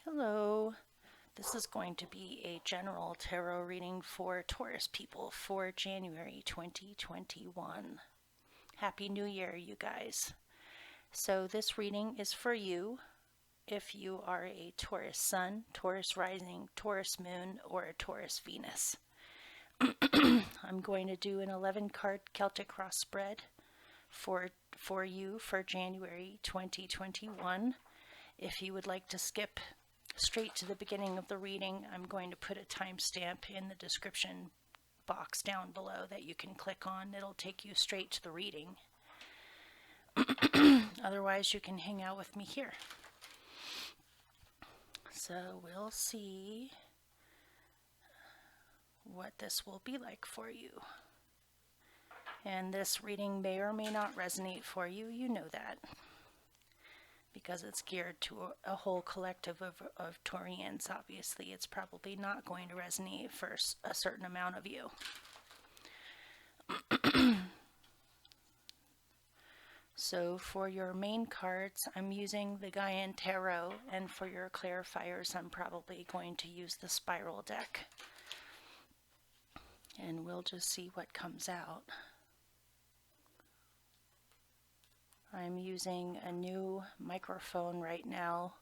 Hello, this is going to be a general tarot reading for Taurus people for January 2021. Happy New Year, you guys. So this reading is for you if you are a Taurus Sun, Taurus Rising, Taurus Moon, or a Taurus Venus. I'm going to do an 11-card Celtic cross spread for you for January 2021. If you would like to skip straight to the beginning of the reading, I'm going to put a timestamp in the description box down below that you can click on. It'll take you straight to the reading. Otherwise, you can hang out with me here. So we'll see what this will be like for you. And this reading may or may not resonate for you. You know that, because it's geared to a whole collective of Taurians. Obviously, it's probably not going to resonate for a certain amount of you. So for your main cards, I'm using the Gaian Tarot, and for your clarifiers, I'm probably going to use the Spiral deck. And we'll just see what comes out. I'm using a new microphone right now,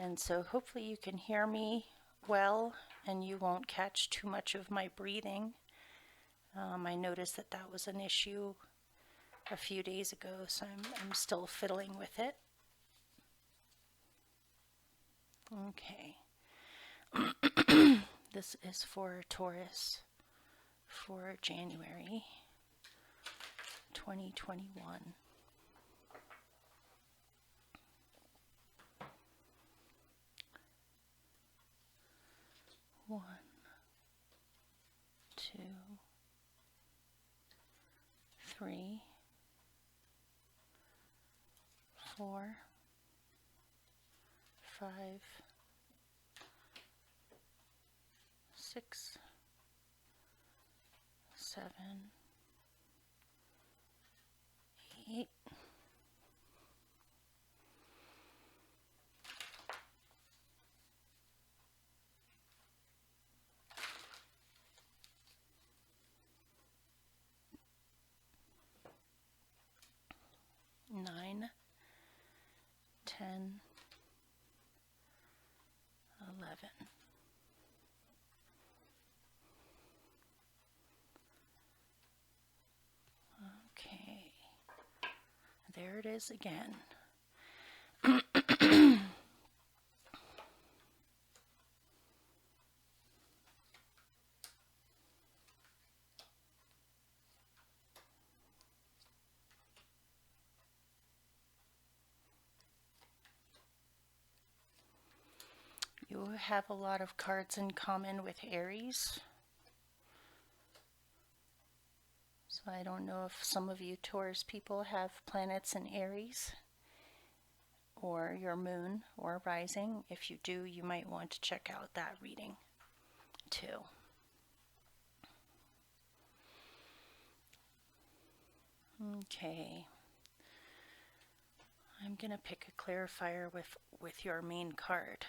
and so hopefully you can hear me well and you won't catch too much of my breathing. I noticed that was an issue a few days ago, so I'm still fiddling with it. Okay. This is for Taurus for January 2021. One, two, three, 4, 5, 6, 7, 8, 9, 10, 11. Okay, there it is again. You have a lot of cards in common with Aries. So I don't know if some of you Taurus people have planets in Aries, or your moon or rising. If you do, you might want to check out that reading too. Okay. I'm going to pick a clarifier with your main card,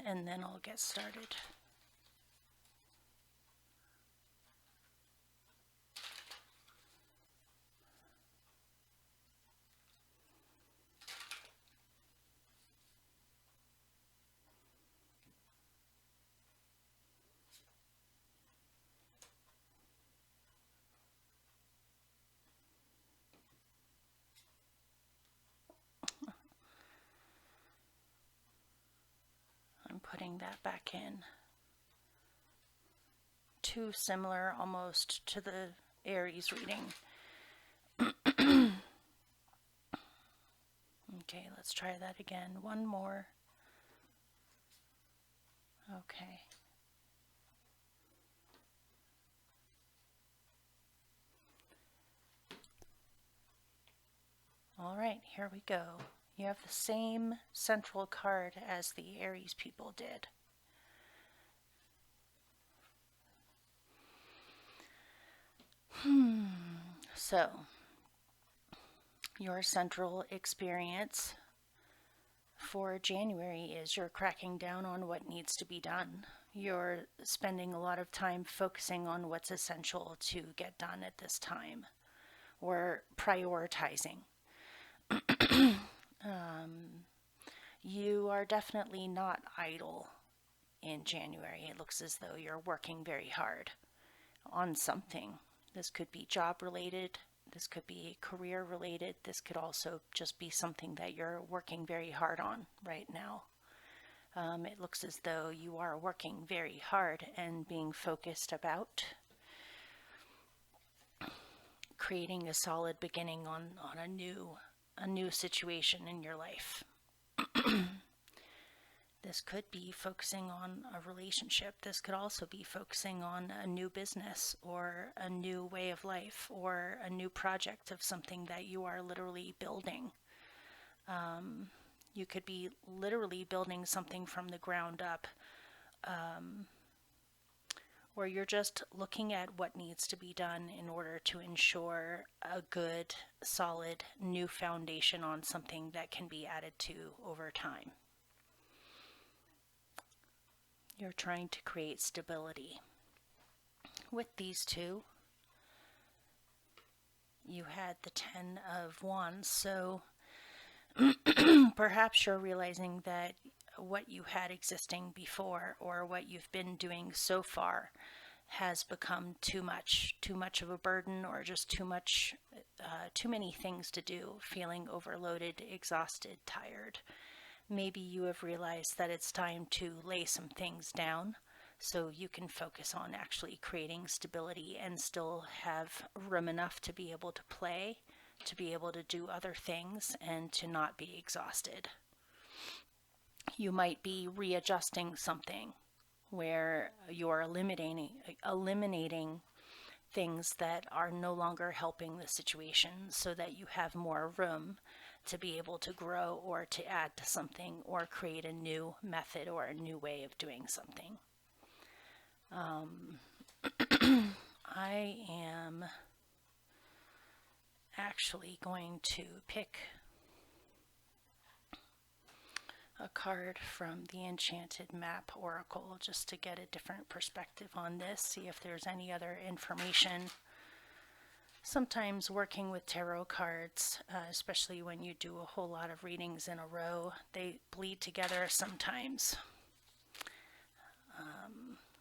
and then I'll get started. Putting that back in. Too similar almost to the Aries reading. Okay, let's try that again. One more. Okay. All right, here we go. You have the same central card as the Aries people did. So, your central experience for January is you're cracking down on what needs to be done. You're spending a lot of time focusing on what's essential to get done at this time, or prioritizing. You are definitely not idle in January. It looks as though you're working very hard on something. This could be job related, this could be career related, this could also just be something that you're working very hard on right now. It looks as though you are working very hard and being focused about creating a solid beginning on a new situation in your life. This could be focusing on a relationship. This could also be focusing on a new business or a new way of life or a new project of something that you are literally building. You could be literally building something from the ground up, or you're just looking at what needs to be done in order to ensure a good, solid, new foundation on something that can be added to over time. You're trying to create stability. With these two, you had the 10 of Wands, so perhaps you're realizing that what you had existing before or what you've been doing so far has become too much of a burden, or just too many things to do, feeling overloaded, exhausted, tired. Maybe you have realized that it's time to lay some things down so you can focus on actually creating stability and still have room enough to be able to play, to be able to do other things, and to not be exhausted. You might be readjusting something where you're eliminating things that are no longer helping the situation so that you have more room to be able to grow or to add to something or create a new method or a new way of doing something. I am actually going to pick a card from the Enchanted Map Oracle just to get a different perspective on this, see if there's any other information. Sometimes working with tarot cards, especially when you do a whole lot of readings in a row, they bleed together sometimes.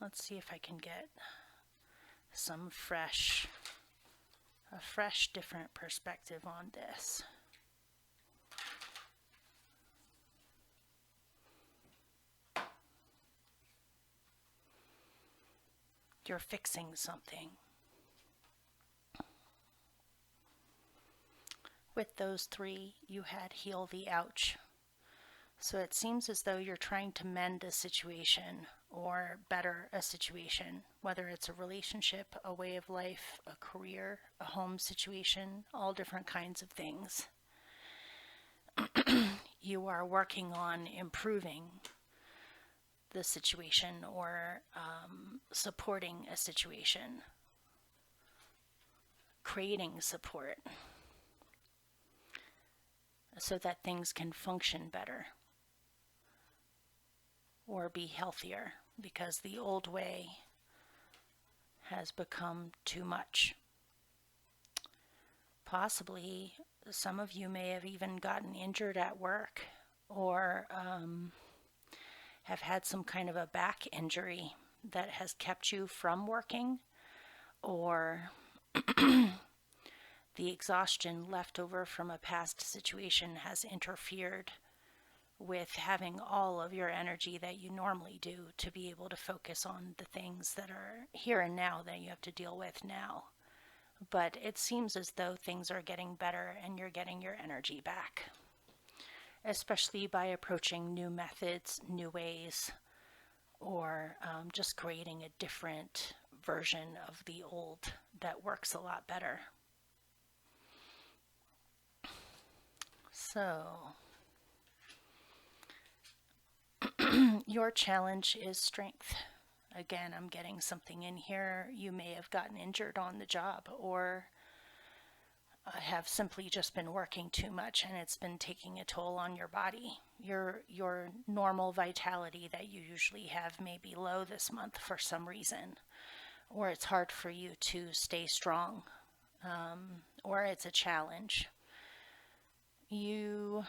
Let's see if I can get some a fresh, different perspective on this. You're fixing something. With those three, you had heal the ouch. So it seems as though you're trying to mend a situation or better a situation, whether it's a relationship, a way of life, a career, a home situation, all different kinds of things. You are working on improving the situation or supporting a situation, creating support so that things can function better or be healthier, because the old way has become too much. Possibly some of you may have even gotten injured at work or have had some kind of a back injury that has kept you from working, or the exhaustion left over from a past situation has interfered with having all of your energy that you normally do to be able to focus on the things that are here and now that you have to deal with now. But it seems as though things are getting better and you're getting your energy back, especially by approaching new methods, new ways, or just creating a different version of the old that works a lot better. So, your challenge is strength. Again, I'm getting something in here. You may have gotten injured on the job, or have simply just been working too much, and it's been taking a toll on your body. Your normal vitality that you usually have may be low this month for some reason, or it's hard for you to stay strong, or it's a challenge. You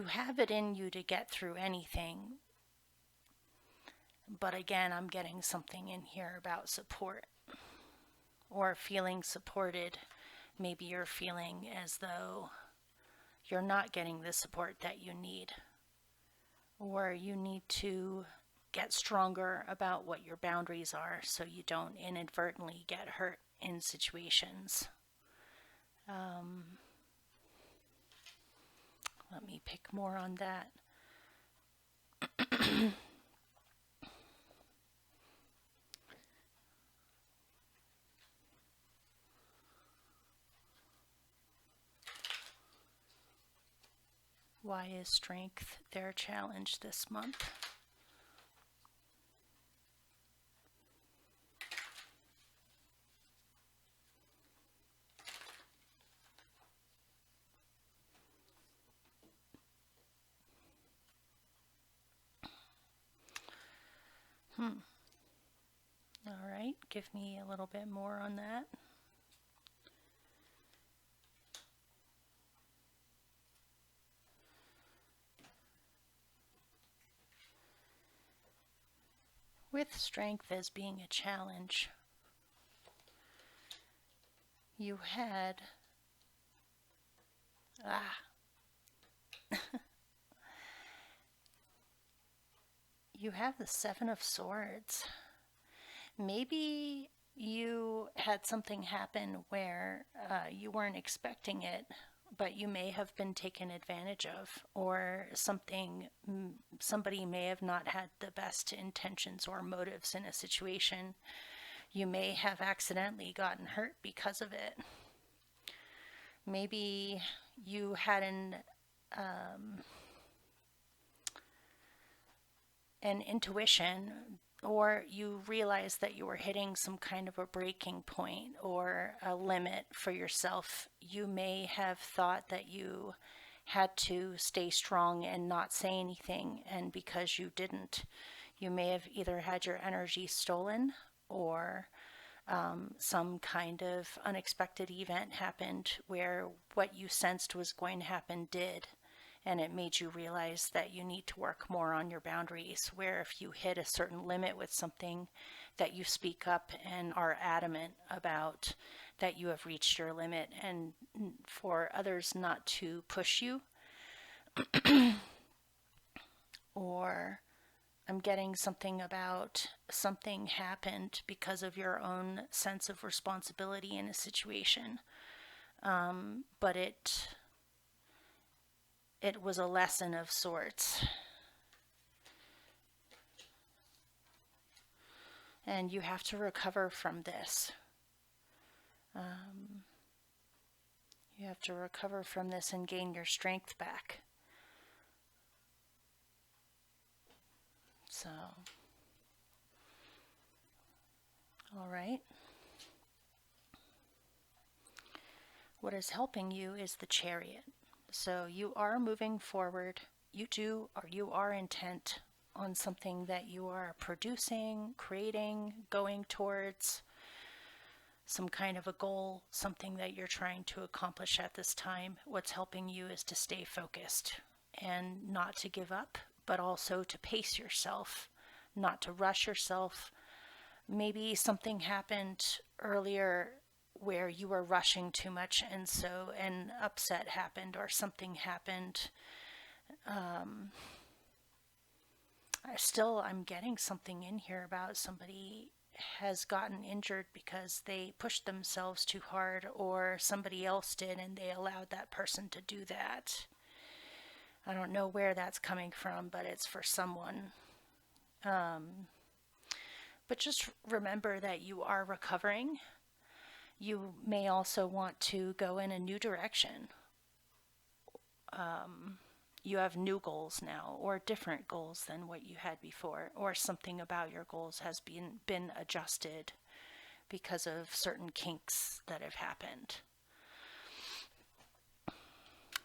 have it in you to get through anything, but again, I'm getting something in here about support or feeling supported. Maybe you're feeling as though you're not getting the support that you need, or you need to get stronger about what your boundaries are so you don't inadvertently get hurt in situations. Let me pick more on that. Why is strength their challenge this month? All right, give me a little bit more on that. With strength as being a challenge, you had you have the Seven of Swords. Maybe you had something happen where you weren't expecting it, but you may have been taken advantage of, or somebody may have not had the best intentions or motives in a situation. You may have accidentally gotten hurt because of it. Maybe you had an intuition, or you realized that you were hitting some kind of a breaking point or a limit for yourself. You may have thought that you had to stay strong and not say anything, and because you didn't, you may have either had your energy stolen, or some kind of unexpected event happened where what you sensed was going to happen did. And it made you realize that you need to work more on your boundaries, where if you hit a certain limit with something, that you speak up and are adamant about that you have reached your limit, and for others not to push you. Or I'm getting something about something happened because of your own sense of responsibility in a situation, but it was a lesson of sorts. And you have to recover from this. You have to recover from this and gain your strength back. So, all right. What is helping you is the Chariot. So you are moving forward. You are intent on something that you are producing, creating, going towards, some kind of a goal, something that you're trying to accomplish at this time. What's helping you is to stay focused and not to give up, but also to pace yourself, not to rush yourself. Maybe something happened earlier where you were rushing too much, and so an upset happened or something happened. I'm getting something in here about somebody has gotten injured because they pushed themselves too hard, or somebody else did and they allowed that person to do that. I don't know where that's coming from, but it's for someone. But just remember that you are recovering. You may also want to go in a new direction. You have new goals now, or different goals than what you had before, or something about your goals has been adjusted. because of certain kinks that have happened.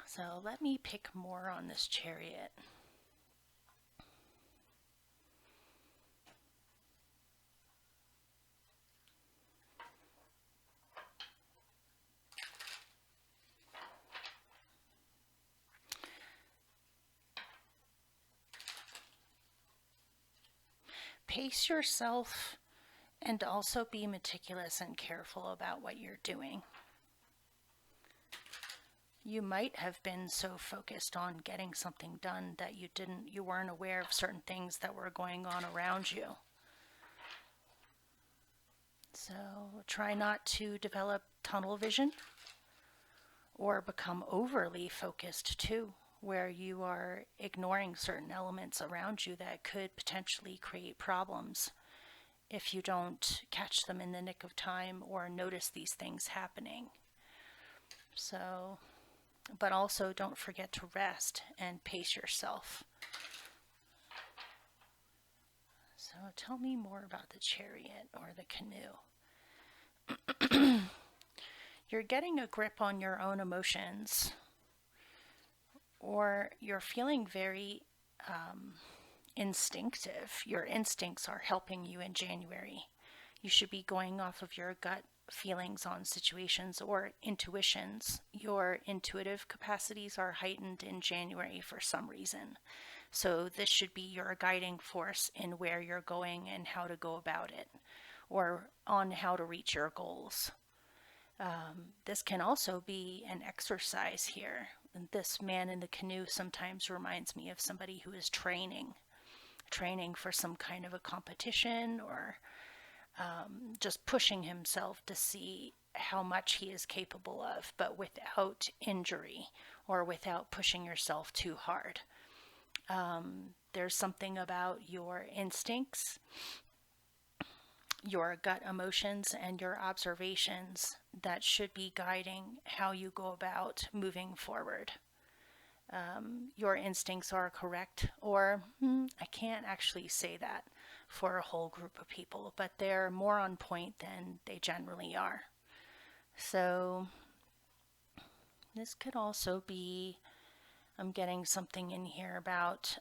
So let me pick more on this Chariot. Pace yourself and also be meticulous and careful about what you're doing. You might have been so focused on getting something done that you weren't aware of certain things that were going on around you. So try not to develop tunnel vision or become overly focused too, where you are ignoring certain elements around you that could potentially create problems if you don't catch them in the nick of time or notice these things happening. So, but also don't forget to rest and pace yourself. So tell me more about the Chariot or the canoe. You're getting a grip on your own emotions, or you're feeling very instinctive. Your instincts are helping you in January. You should be going off of your gut feelings on situations or intuitions. Your intuitive capacities are heightened in January for some reason. So this should be your guiding force in where you're going and how to go about it, or on how to reach your goals. This can also be an exercise here. This man in the canoe sometimes reminds me of somebody who is training for some kind of a competition, or just pushing himself to see how much he is capable of, but without injury or without pushing yourself too hard. There's something about your instincts, your gut emotions, and your observations that should be guiding how you go about moving forward. Your instincts are correct, or I can't actually say that for a whole group of people, but they're more on point than they generally are. So this could also be, I'm getting something in here about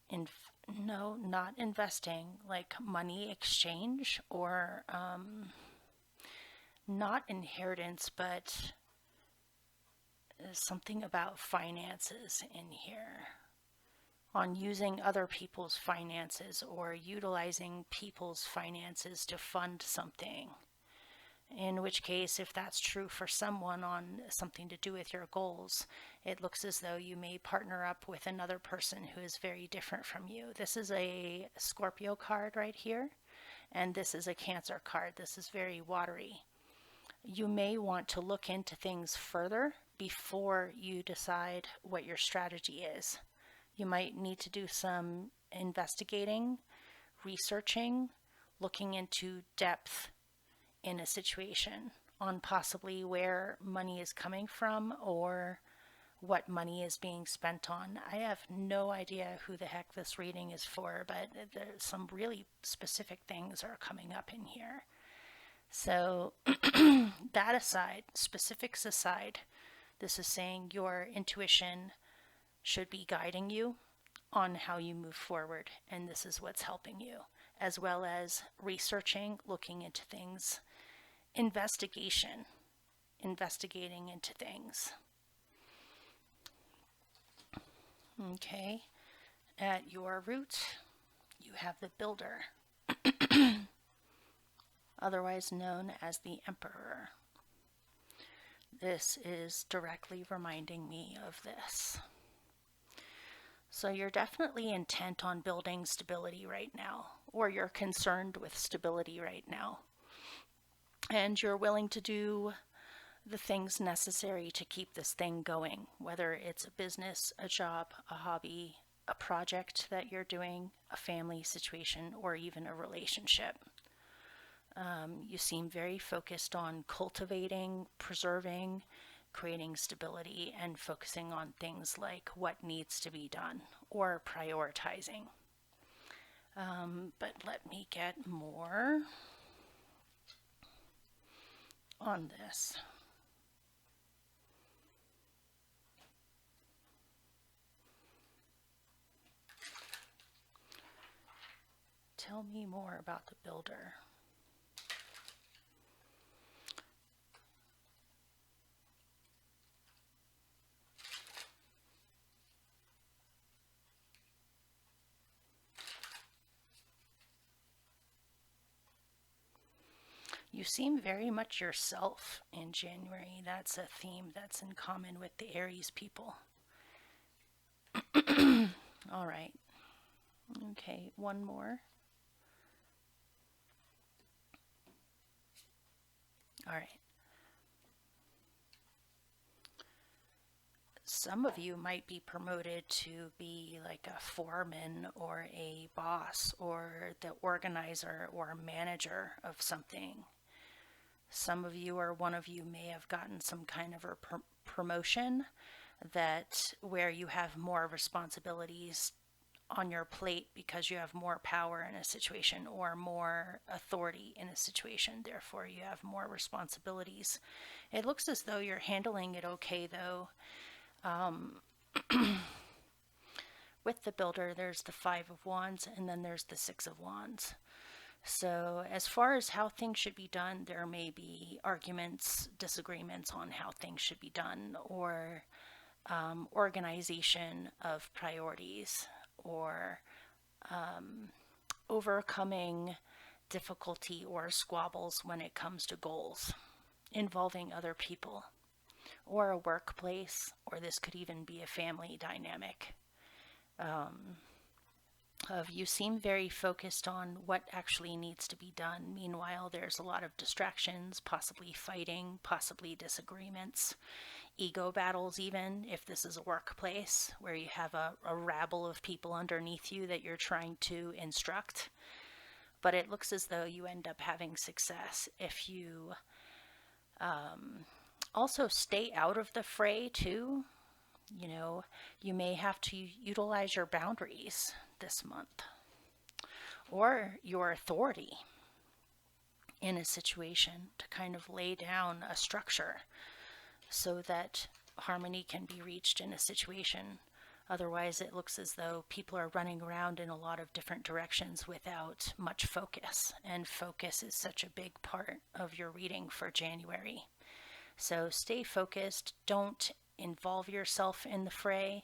not investing, like money exchange, or not inheritance, but something about finances in here, on using other people's finances or utilizing people's finances to fund something. In which case, if that's true for someone on something to do with your goals, it looks as though you may partner up with another person who is very different from you. This is a Scorpio card right here, and this is a Cancer card. This is very watery. You may want to look into things further before you decide what your strategy is. You might need to do some investigating, researching, looking into depth in a situation on possibly where money is coming from or what money is being spent on. I have no idea who the heck this reading is for, but there's some really specific things are coming up in here. So that aside, specifics aside, this is saying your intuition should be guiding you on how you move forward, and this is what's helping you, as well as researching, looking into things, investigating into things. Okay, at your root, you have the Builder, otherwise known as the Emperor. This is directly reminding me of this. So you're definitely intent on building stability right now, or you're concerned with stability right now. And you're willing to do the things necessary to keep this thing going, whether it's a business, a job, a hobby, a project that you're doing, a family situation, or even a relationship. You seem very focused on cultivating, preserving, creating stability, and focusing on things like what needs to be done or prioritizing. But let me get more on this. Tell me more about the builder. You seem very much yourself in January. That's a theme that's in common with the Aries people. All right. Okay, one more. All right. Some of you might be promoted to be like a foreman or a boss or the organizer or manager of something. Some of you or one of you may have gotten some kind of a promotion that where you have more responsibilities on your plate because you have more power in a situation or more authority in a situation. Therefore, you have more responsibilities. It looks as though you're handling it okay, though. With the builder, there's the Five of Wands and then there's the Six of Wands. So, as far as how things should be done, there may be arguments, disagreements on how things should be done, or organization of priorities, or overcoming difficulty or squabbles when it comes to goals involving other people, or a workplace, or this could even be a family dynamic. You seem very focused on what actually needs to be done. Meanwhile, there's a lot of distractions, possibly fighting, possibly disagreements, ego battles, even if this is a workplace where you have a rabble of people underneath you that you're trying to instruct. But it looks as though you end up having success if you also stay out of the fray too. You know, you may have to utilize your boundaries this month or your authority in a situation to kind of lay down a structure so that harmony can be reached in a situation. Otherwise, it looks as though people are running around in a lot of different directions without much focus, and focus is such a big part of your reading for January. So stay focused, don't involve yourself in the fray,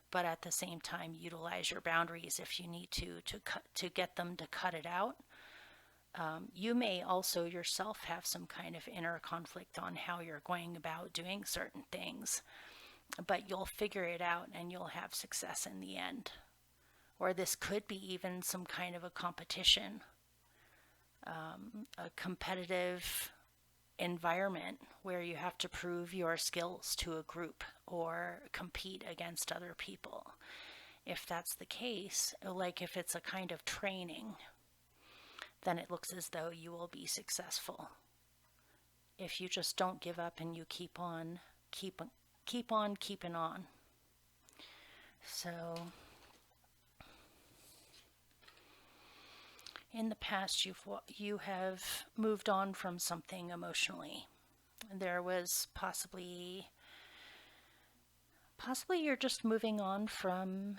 but at the same time utilize your boundaries if you need to get them to cut it out. You may also yourself have some kind of inner conflict on how you're going about doing certain things, but you'll figure it out and you'll have success in the end. Or this could be even some kind of a competition, a competitive environment where you have to prove your skills to a group or compete against other people. If that's the case, like if it's a kind of training, then it looks as though you will be successful. If you just don't give up and you keep on keeping on. So in the past, you have moved on from something emotionally. There was possibly you're just moving on to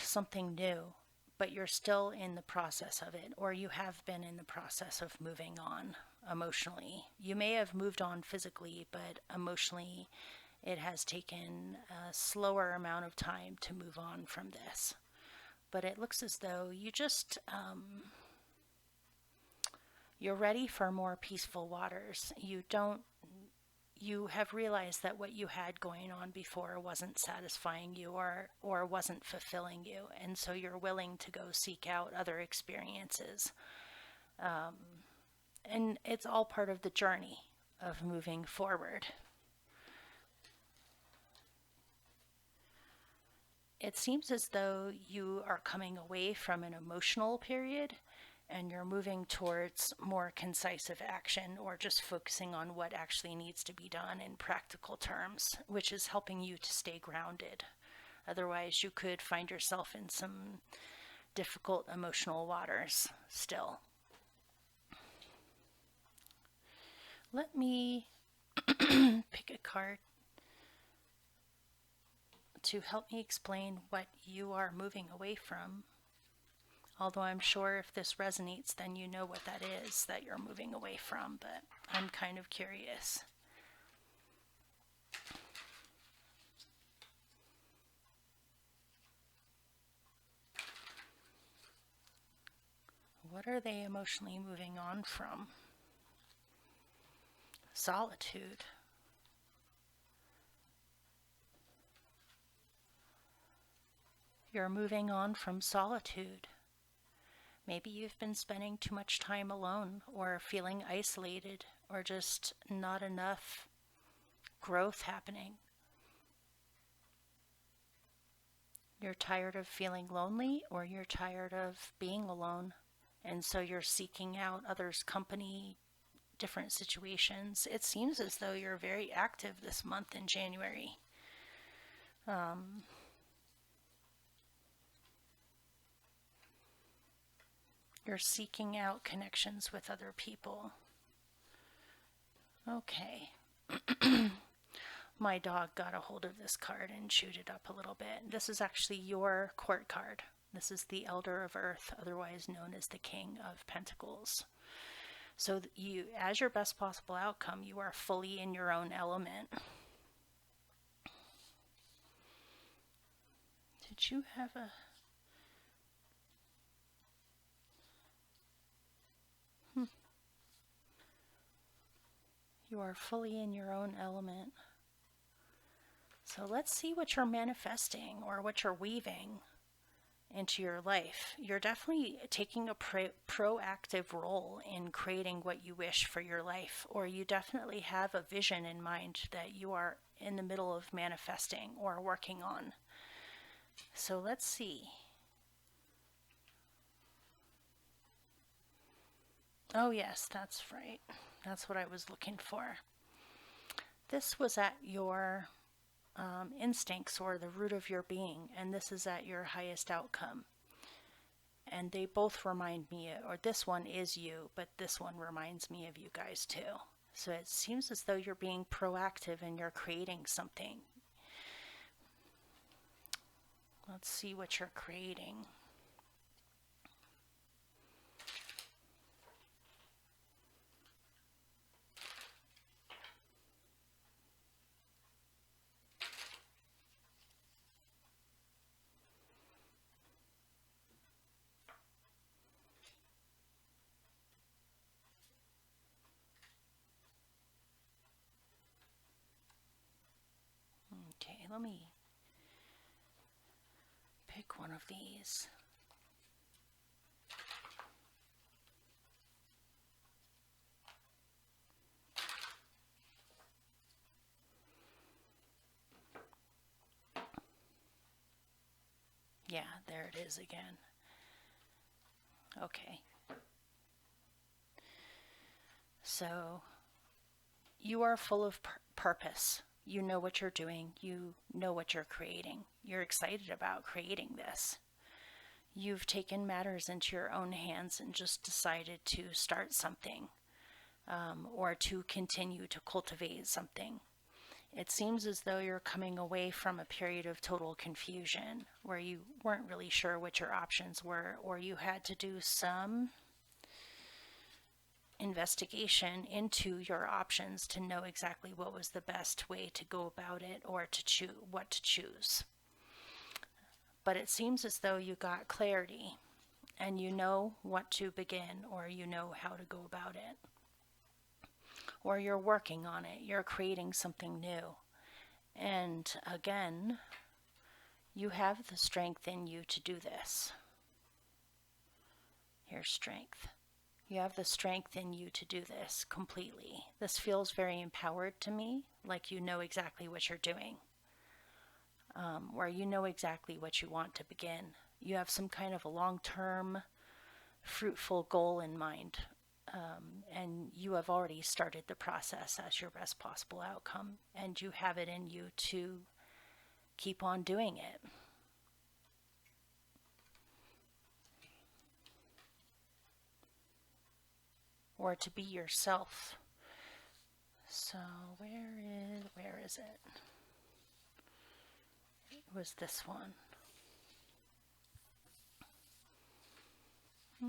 something new, but you're still in the process of it, or you have been in the process of moving on emotionally. You may have moved on physically, but emotionally it has taken a slower amount of time to move on from this. But it looks as though you just you're ready for more peaceful waters. You have realized that what you had going on before wasn't satisfying you or wasn't fulfilling you, and so you're willing to go seek out other experiences. And it's all part of the journey of moving forward. It seems as though you are coming away from an emotional period and you're moving towards more concise action, or just focusing on what actually needs to be done in practical terms, which is helping you to stay grounded. Otherwise, you could find yourself in some difficult emotional waters still. Let me pick a card to help me explain what you are moving away from. Although I'm sure if this resonates, then you know what that is that you're moving away from, but I'm kind of curious. What are they emotionally moving on from? Solitude. You're moving on from solitude. Maybe you've been spending too much time alone, or feeling isolated, or just not enough growth happening. You're tired of feeling lonely, or you're tired of being alone, and so you're seeking out others' company, different situations. It seems as though you're very active this month in January. You're seeking out connections with other people. Okay. My dog got a hold of this card and chewed it up a little bit. This is actually your court card. This is the Elder of Earth, otherwise known as the King of Pentacles. So you, as your best possible outcome, you are fully in your own element. Did you have a... You are fully in your own element. So let's see what you're manifesting or what you're weaving into your life. You're definitely taking a proactive role in creating what you wish for your life, or you definitely have a vision in mind that you are in the middle of manifesting or working on. So let's see. Oh yes, that's right. That's what I was looking for. This was at your instincts or the root of your being, and this is at your highest outcome. And they both remind me, or this one is you, but this one reminds me of you guys too. So it seems as though you're being proactive and you're creating something. Let's see what you're creating. Okay, let me pick one of these. Yeah, there it is again. Okay. So you are full of purpose. You know what you're doing. You know what you're creating. You're excited about creating this. You've taken matters into your own hands and just decided to start something, or to continue to cultivate something. It seems as though you're coming away from a period of total confusion where you weren't really sure what your options were, or you had to do some investigation into your options to know exactly what was the best way to go about it, or to choose what to choose. But it seems as though you got clarity and you know what to begin, or you know how to go about it, or you're working on it, you're creating something new. And again, you have the strength in you to do this. Here's strength. You have the strength in you to do this completely. This feels very empowered to me, like you know exactly what you're doing, or you know exactly what you want to begin. You have some kind of a long-term, fruitful goal in mind, and you have already started the process as your best possible outcome, and you have it in you to keep on doing it. Or to be yourself. So where is it? It was this one.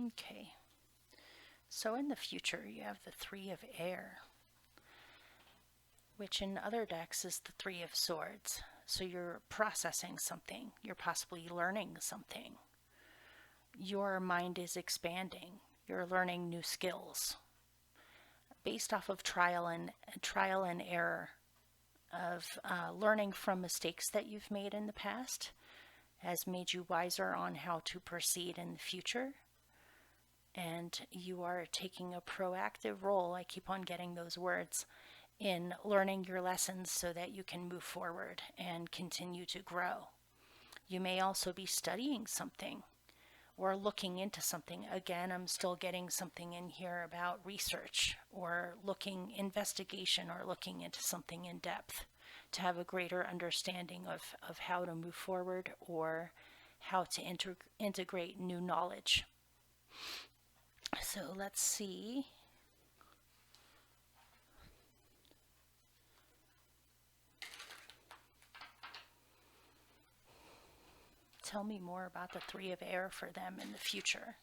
Okay. So in the future, you have the Three of Air, which in other decks is the Three of Swords. So you're processing something. You're possibly learning something. Your mind is expanding. You're learning new skills based off of trial and error of learning from mistakes that you've made in the past has made you wiser on how to proceed in the future. And you are taking a proactive role, I keep on getting those words, in learning your lessons so that you can move forward and continue to grow. You may also be studying something or looking into something. Again, I'm still getting something in here about research or investigation or looking into something in depth to have a greater understanding of how to move forward or how to integrate new knowledge. So let's see. Tell me more about the Three of Air for them in the future.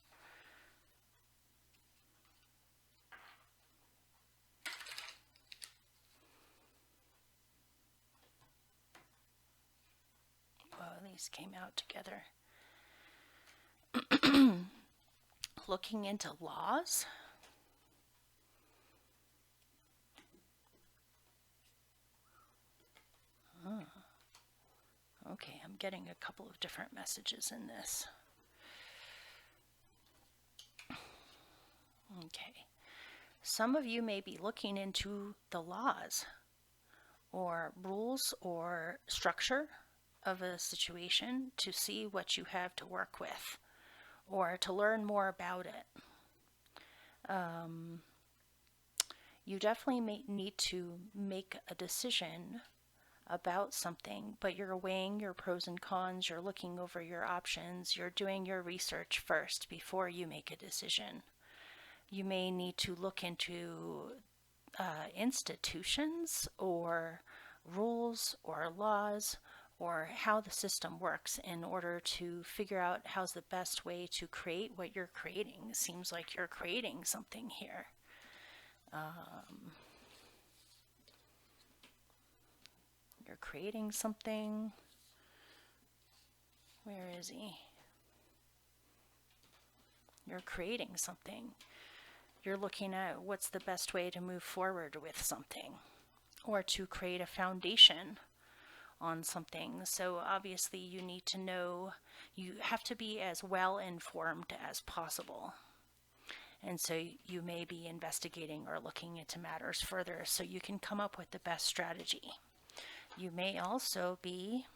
Well, these came out together. Looking into laws. Okay, I'm getting a couple of different messages in this. Okay. Some of you may be looking into the laws or rules or structure of a situation to see what you have to work with or to learn more about it. You definitely may need to make a decision about something, but you're weighing your pros and cons, you're looking over your options, you're doing your research first before you make a decision. You may need to look into institutions or rules or laws or how the system works in order to figure out how's the best way to create what you're creating. It seems like you're creating something here. You're creating something. Where is he? You're creating something. You're looking at what's the best way to move forward with something or to create a foundation on something. So obviously you need to know, you have to be as well informed as possible. And so you may be investigating or looking into matters further so you can come up with the best strategy. You may also be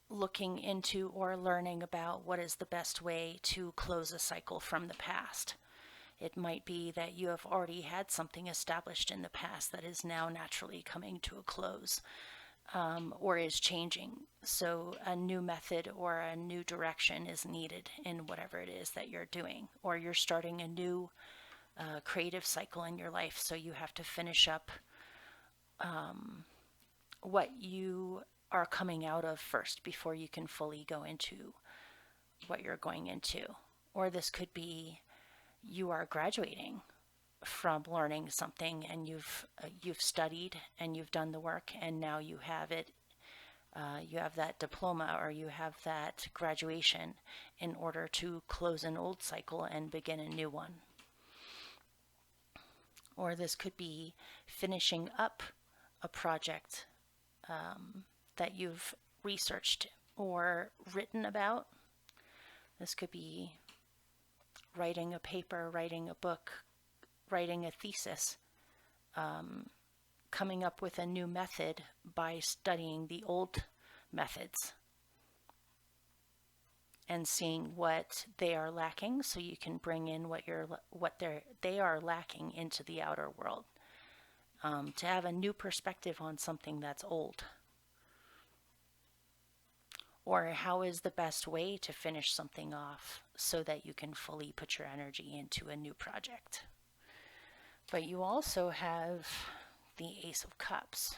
looking into or learning about what is the best way to close a cycle from the past. It might be that you have already had something established in the past that is now naturally coming to a close, or is changing. So a new method or a new direction is needed in whatever it is that you're doing, or you're starting a new creative cycle in your life, so you have to finish up what you are coming out of first before you can fully go into what you're going into. Or this could be you are graduating from learning something and you've studied and you've done the work and now you have it. You have that diploma or you have that graduation in order to close an old cycle and begin a new one. Or this could be finishing up a project that you've researched or written about. This could be writing a paper, writing a book, writing a thesis, coming up with a new method by studying the old methods and seeing what they are lacking so you can bring in what they are lacking into the outer world. to have a new perspective on something that's old. Or how is the best way to finish something off so that you can fully put your energy into a new project. But you also have the Ace of Cups.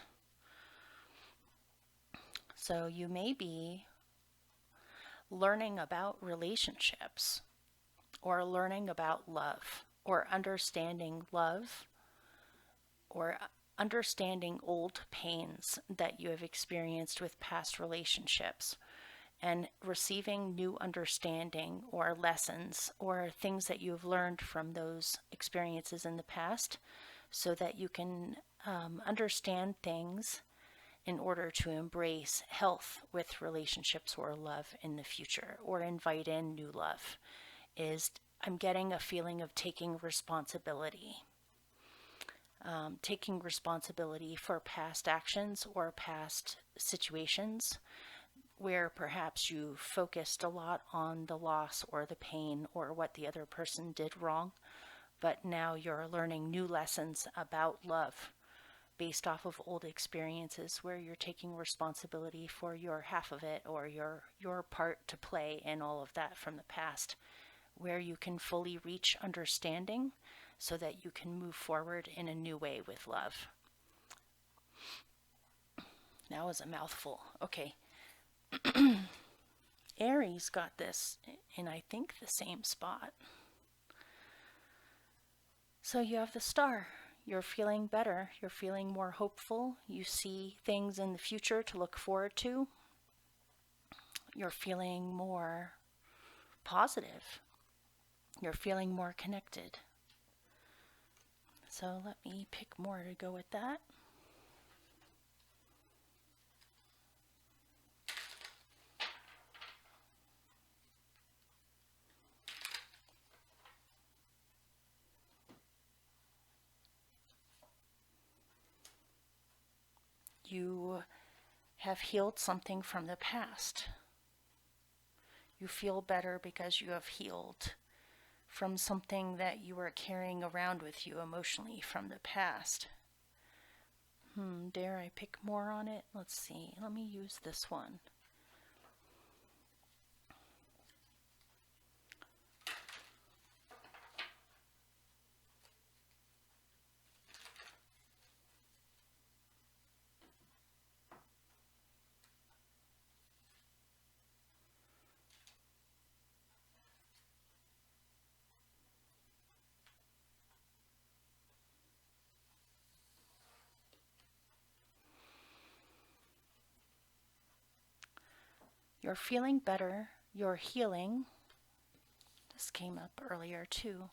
So you may be learning about relationships, or learning about love, or understanding love, or understanding old pains that you have experienced with past relationships, and receiving new understanding or lessons or things that you've learned from those experiences in the past, so that you can understand things in order to embrace health with relationships or love in the future, or invite in new love. I'm getting a feeling of taking responsibility. Taking responsibility for past actions or past situations where perhaps you focused a lot on the loss or the pain or what the other person did wrong, but now you're learning new lessons about love based off of old experiences, where you're taking responsibility for your half of it, or your part to play in all of that from the past, where you can fully reach understanding so that you can move forward in a new way with love. That was a mouthful. Okay. Aries got this in, I think, the same spot. So you have the Star. You're feeling better. You're feeling more hopeful. You see things in the future to look forward to. You're feeling more positive. You're feeling more connected. So let me pick more to go with that. You have healed something from the past. You feel better because you have healed from something that you were carrying around with you emotionally from the past. Dare I pick more on it? Let's see. Let me use this one. You're feeling better. You're healing. This came up earlier too.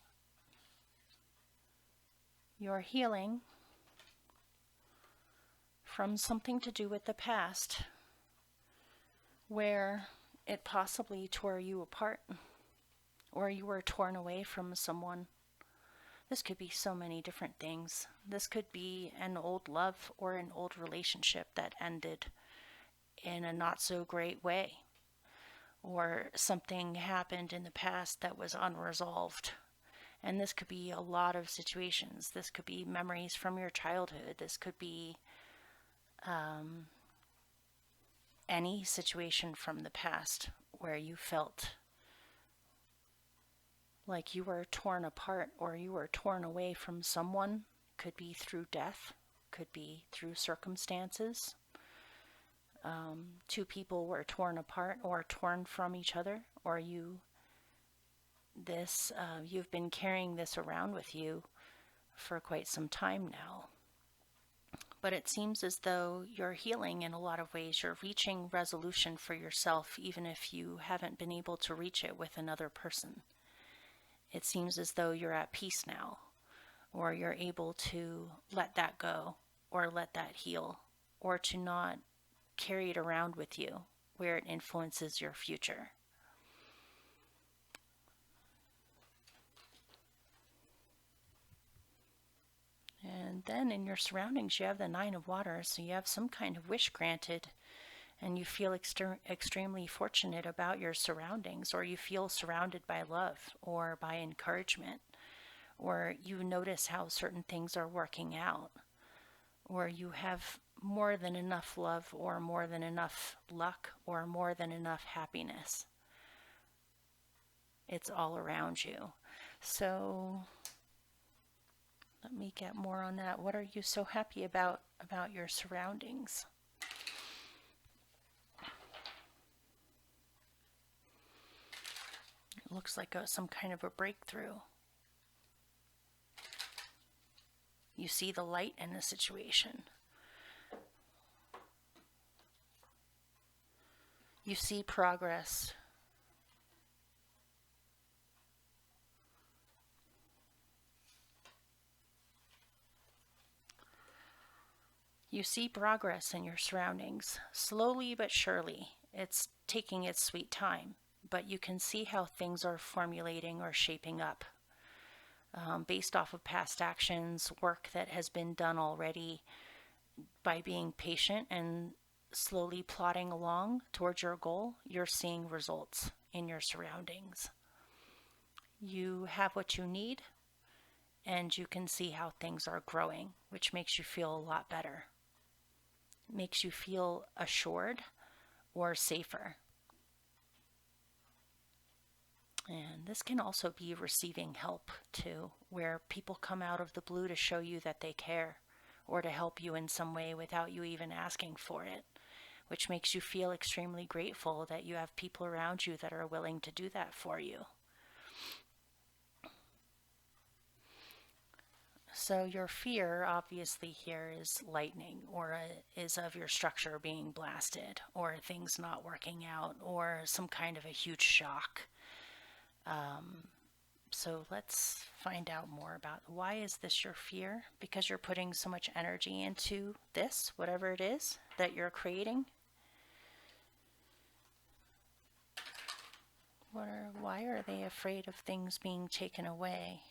You're healing from something to do with the past, where it possibly tore you apart, or you were torn away from someone. This could be so many different things. This could be an old love or an old relationship that ended in a not so great way, or something happened in the past that was unresolved. And this could be a lot of situations. This could be memories from your childhood. This could be any situation from the past where you felt like you were torn apart or you were torn away from someone. Could be through death, could be through circumstances. Two people were torn apart or torn from each other, or you've been carrying this around with you for quite some time now. But it seems as though you're healing in a lot of ways. You're reaching resolution for yourself, even if you haven't been able to reach it with another person. It seems as though you're at peace now, or you're able to let that go, or let that heal, or to not carry it around with you where it influences your future. And then in your surroundings, you have the Nine of Water, so you have some kind of wish granted, and you feel extremely fortunate about your surroundings, or you feel surrounded by love or by encouragement, or you notice how certain things are working out. or you have more than enough love, or more than enough luck, or more than enough happiness. It's all around you. So let me get more on that. What are you so happy about your surroundings? It looks like some kind of a breakthrough. You see the light in the situation. You see progress. You see progress in your surroundings, slowly but surely. It's taking its sweet time, but you can see how things are formulating or shaping up based off of past actions, work that has been done already. By being patient and slowly plodding along towards your goal, you're seeing results in your surroundings. You have what you need, and you can see how things are growing, which makes you feel a lot better. Makes you feel assured or safer. And this can also be receiving help too, where people come out of the blue to show you that they care, or to help you in some way without you even asking for it, which makes you feel extremely grateful that you have people around you that are willing to do that for you. So your fear obviously here is lightning, or is of your structure being blasted, or things not working out, or some kind of a huge shock. So let's find out more about why is this your fear? Because you're putting so much energy into this, whatever it is that you're creating. Why are they afraid of things being taken away?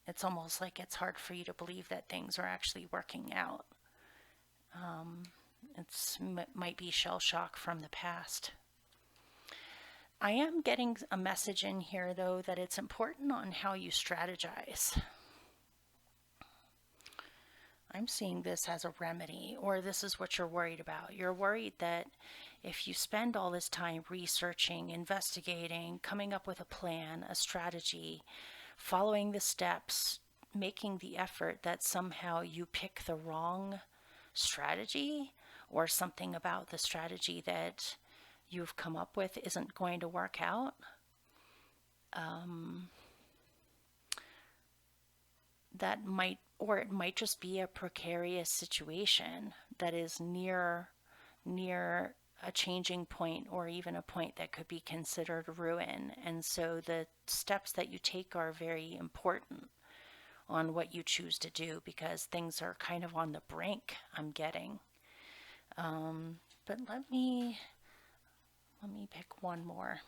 It's almost like it's hard for you to believe that things are actually working out. Might be shell shock from the past. I am getting a message in here, though, that it's important on how you strategize. I'm seeing this as a remedy, or this is what you're worried about. You're worried that if you spend all this time researching, investigating, coming up with a plan, a strategy, following the steps, making the effort, that somehow you pick the wrong strategy, or something about the strategy that you've come up with isn't going to work out. That might, or it might just be a precarious situation that is near a changing point, or even a point that could be considered ruin. And so the steps that you take are very important on what you choose to do, because things are kind of on the brink, I'm getting. But let me pick one more.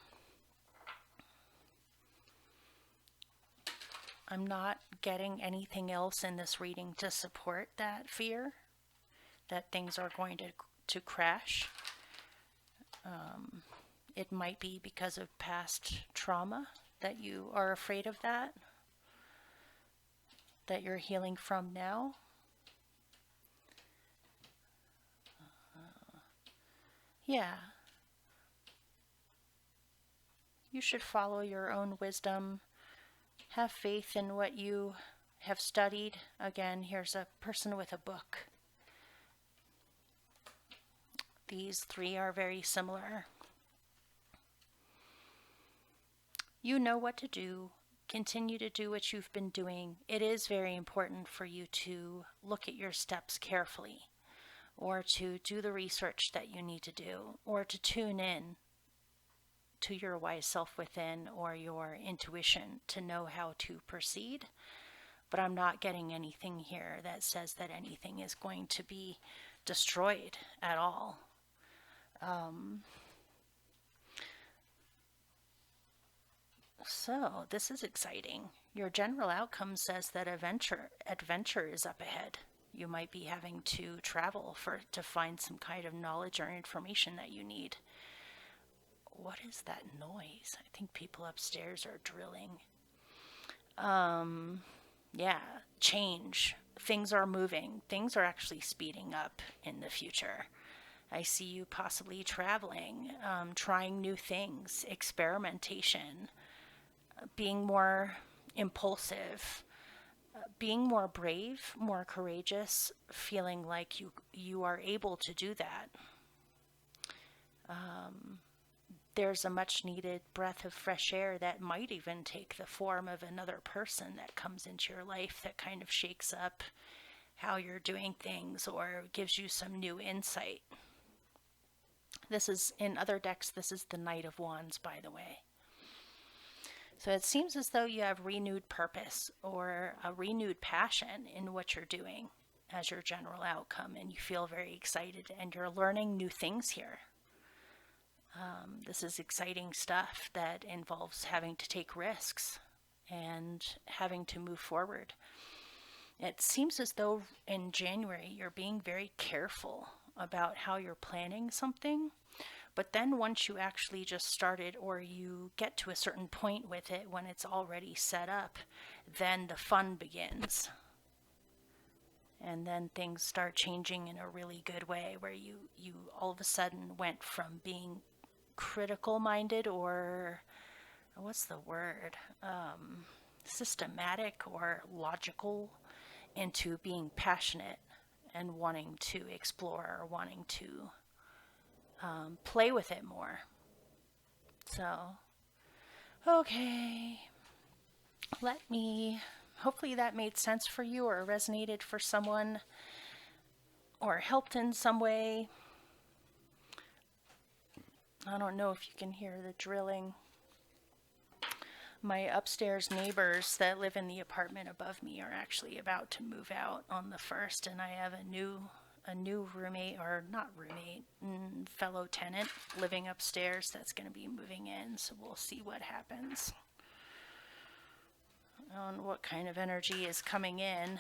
I'm not getting anything else in this reading to support that fear that things are going to crash. It might be because of past trauma that you are afraid of that you're healing from now. Yeah. You should follow your own wisdom. Have faith in what you have studied. Again, here's a person with a book. These three are very similar. You know what to do. Continue to do what you've been doing. It is very important for you to look at your steps carefully, or to do the research that you need to do, or to tune in to your wise self within, or your intuition, to know how to proceed. But I'm not getting anything here that says that anything is going to be destroyed at all. So this is exciting. Your general outcome says that adventure is up ahead. You might be having to travel to find some kind of knowledge or information that you need. What is that noise? I think people upstairs are drilling. Yeah, change. Things are moving. Things are actually speeding up in the future. I see you possibly traveling, trying new things, experimentation, being more impulsive, being more brave, more courageous, feeling like you are able to do that. There's a much needed breath of fresh air that might even take the form of another person that comes into your life that kind of shakes up how you're doing things or gives you some new insight. This is in other decks, this is the Knight of Wands, by the way. So it seems as though you have renewed purpose or a renewed passion in what you're doing as your general outcome, and you feel very excited and you're learning new things here. This is exciting stuff that involves having to take risks and having to move forward. It seems as though in January you're being very careful about how you're planning something, but then once you actually just started or you get to a certain point with it when it's already set up, then the fun begins. And then things start changing in a really good way where you all of a sudden went from being critical minded or what's the word, systematic or logical into being passionate and wanting to explore or wanting to play with it more. So, okay, hopefully that made sense for you or resonated for someone or helped in some way. I don't know if you can hear the drilling. My upstairs neighbors that live in the apartment above me are actually about to move out on the 1st, and I have a new roommate, or not roommate, fellow tenant living upstairs that's going to be moving in, so we'll see what happens on what kind of energy is coming in.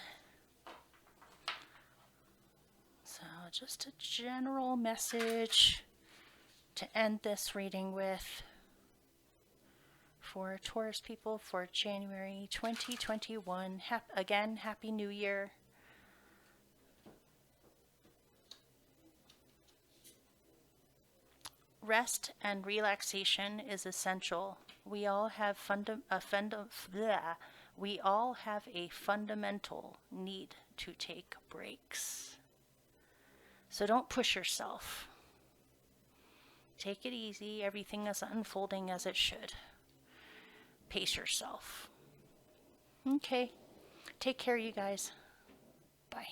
So just a general message to end this reading with for Taurus people for January 2021. Again, Happy New Year. Rest and relaxation is essential. We all have a fundamental need to take breaks. So don't push yourself. Take it easy. Everything is unfolding as it should. Pace yourself. Okay. Take care, you guys. Bye.